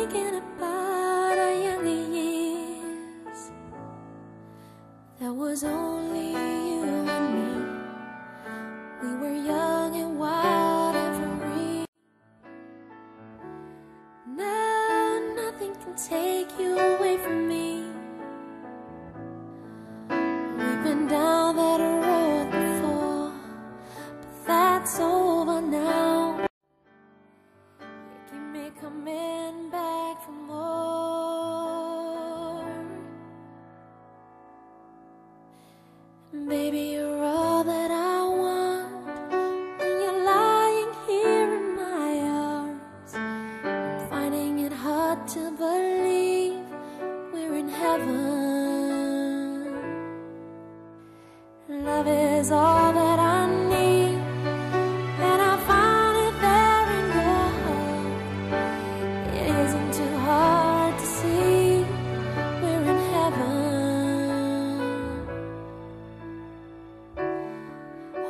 thinking about our younger years. There was only you and me. We were young and wild and free. Now nothing can take you away from me. We've been down that road before, but that's over now. You keep me coming back for more. Baby, you're all that I want. When you're lying here in my arms, I'm finding it hard to believe we're in heaven. Love is all that I need, and I found it there in your heart. It isn't too hard to see we're in heaven.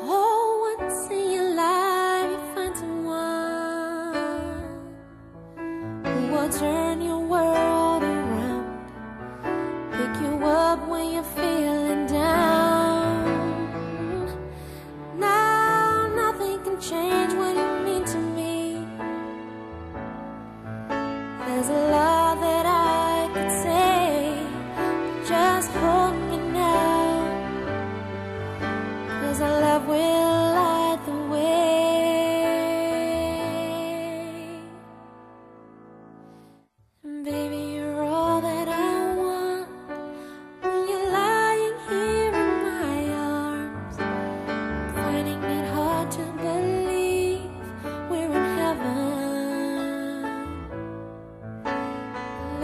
Oh, once in your life you find someone who will turn your world around, pick you up when you're feeling down. Now nothing can change what you mean to me. There's a lot that I could say, but just hold me now, 'cause our love will light the way. Baby, you're all that I want. When you're lying here in my arms, I'm finding it hard to believe we're in heaven.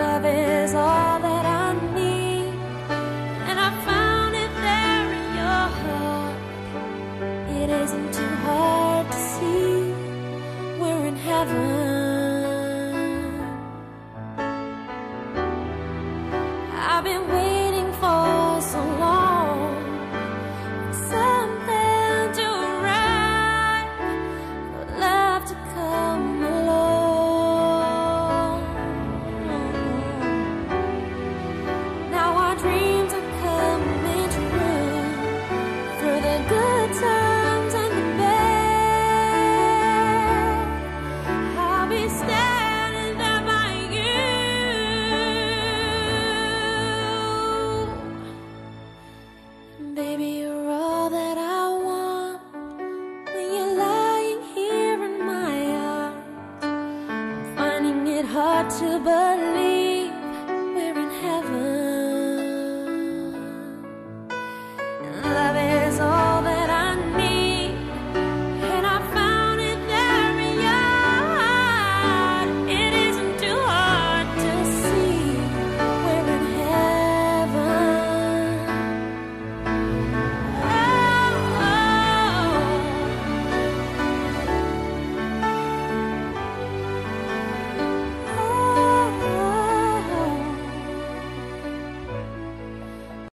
Love is all that I need, and I found it there in your heart. It isn't too hard to see we're in heaven.